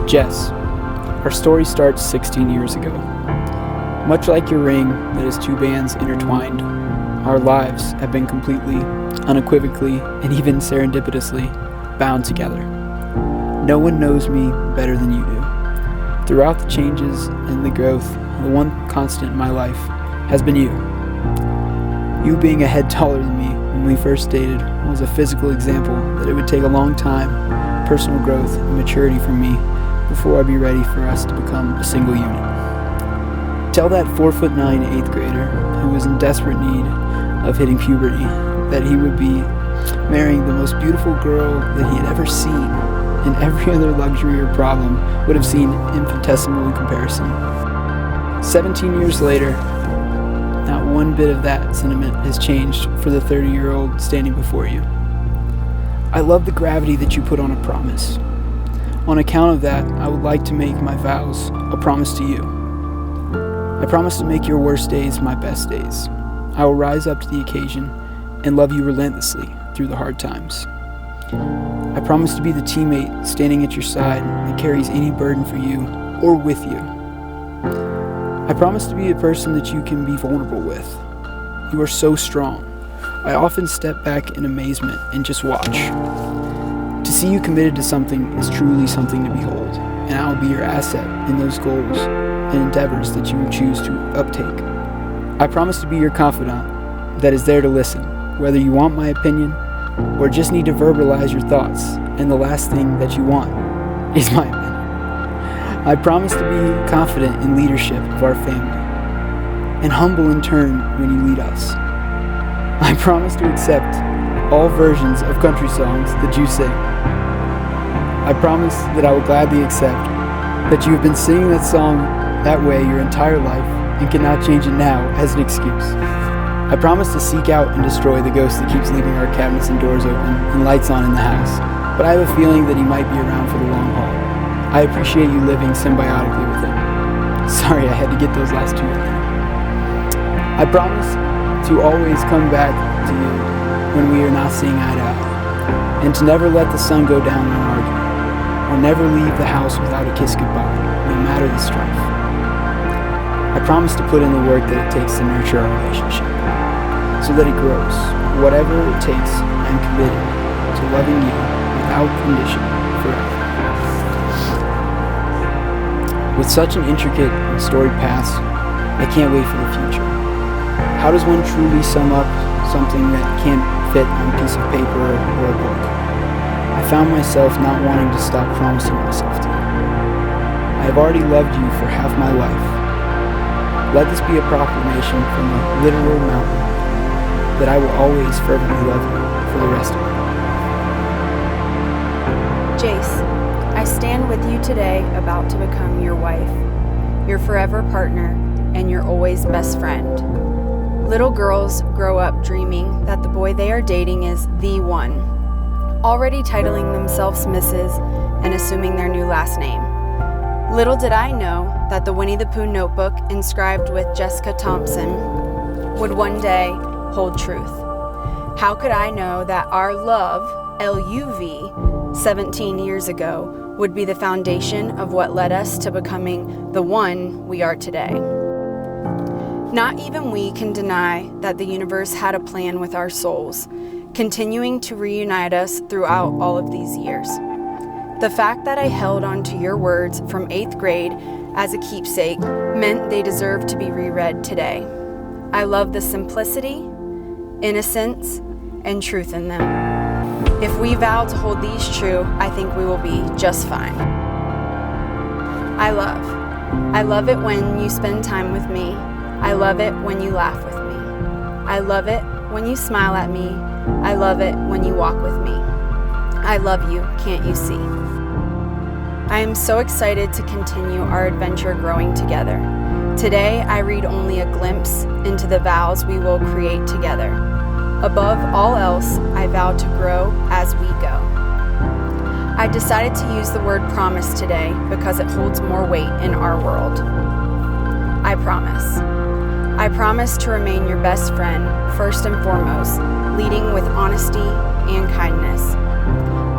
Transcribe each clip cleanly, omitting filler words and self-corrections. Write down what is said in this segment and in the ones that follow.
Jess. Our story starts 16 years ago. Much like your ring that is two bands intertwined, our lives have been completely, unequivocally, and even serendipitously bound together. No one knows me better than you do. Throughout the changes and the growth, the one constant in my life has been you. You being a head taller than me when we first dated was a physical example that it would take a long time, personal growth, and maturity from me before I'd be ready for us to become a single unit. Tell that 4'9" 8th grader who was in desperate need of hitting puberty that he would be marrying the most beautiful girl that he had ever seen, and every other luxury or problem would have seemed infinitesimal in comparison. 17 years later, not one bit of that sentiment has changed for the 30-year-old standing before you. I love the gravity that you put on a promise. On account of that, I would like to make my vows a promise to you. I promise to make your worst days my best days. I will rise up to the occasion and love you relentlessly through the hard times. I promise to be the teammate standing at your side that carries any burden for you or with you. I promise to be a person that you can be vulnerable with. You are so strong. I often step back in amazement and just watch. To see you committed to something is truly something to behold, and I will be your asset in those goals and endeavors that you would choose to uptake. I promise to be your confidant that is there to listen, whether you want my opinion or just need to verbalize your thoughts, and the last thing that you want is my opinion. I promise to be confident in leadership of our family, and humble in turn when you lead us. I promise to accept all versions of country songs that you sing. I promise that I will gladly accept that you have been singing that song that way your entire life and cannot change it now as an excuse. I promise to seek out and destroy the ghost that keeps leaving our cabinets and doors open and lights on in the house, but I have a feeling that he might be around for the long haul. I appreciate you living symbiotically with him. Sorry, I had to get those last two in there. I promise to always come back to you when we are not seeing eye to eye, and to never let the sun go down in an argument, or never leave the house without a kiss goodbye, no matter the strife. I promise to put in the work that it takes to nurture our relationship, so that it grows. Whatever it takes, I am committed to loving you without condition forever. With such an intricate and storied past, I can't wait for the future. How does one truly sum up something that can't fit on a piece of paper or a book? I found myself not wanting to stop promising myself to you. I have already loved you for half my life. Let this be a proclamation from a literal mountain that I will always fervently love you for the rest of my life. Jace, I stand with you today about to become your wife, your forever partner, and your always best friend. Little girls grow up dreaming that the boy they are dating is the one, already titling themselves Mrs. and assuming their new last name. Little did I know that the Winnie the Pooh notebook inscribed with Jessica Thompson would one day hold truth. How could I know that our love, LUV, 17 years ago, would be the foundation of what led us to becoming the one we are today? Not even we can deny that the universe had a plan with our souls, continuing to reunite us throughout all of these years. The fact that I held on to your words from 8th grade as a keepsake meant they deserved to be reread today. I love the simplicity, innocence, and truth in them. If we vow to hold these true, I think we will be just fine. I love it when you spend time with me. I love it when you laugh with me. I love it when you smile at me. I love it when you walk with me. I love you, can't you see? I am so excited to continue our adventure growing together. Today, I read only a glimpse into the vows we will create together. Above all else, I vow to grow as we go. I decided to use the word promise today because it holds more weight in our world. I promise. I promise to remain your best friend, first and foremost, leading with honesty and kindness.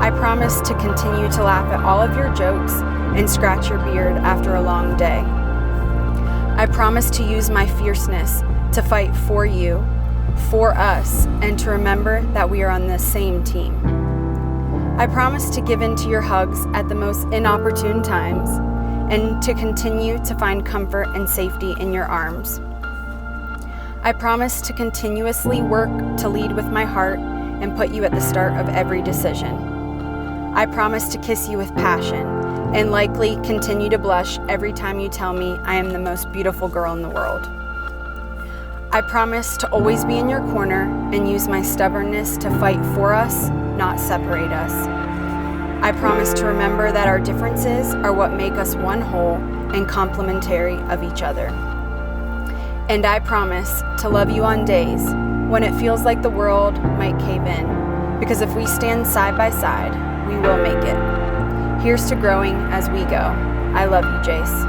I I promise to continue to laugh at all of your jokes and scratch your beard after a long day. I promise to use my fierceness to fight for you, for us, and to remember that we are on the same team. I promise to give in to your hugs at the most inopportune times and to continue to find comfort and safety in your arms. I promise to continuously work to lead with my heart and put you at the start of every decision. I promise to kiss you with passion and likely continue to blush every time you tell me I am the most beautiful girl in the world. I promise to always be in your corner and use my stubbornness to fight for us, not separate us. I promise to remember that our differences are what make us one whole and complementary of each other. And I promise to love you on days when it feels like the world might cave in, because if we stand side by side, we will make it. Here's to growing as we go. I love you, Jace.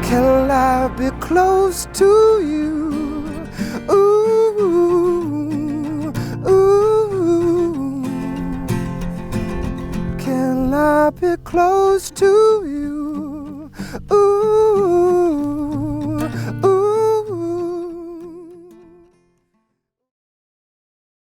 Can I be close to you? Ooh, ooh. Can I be close to you? Ooh.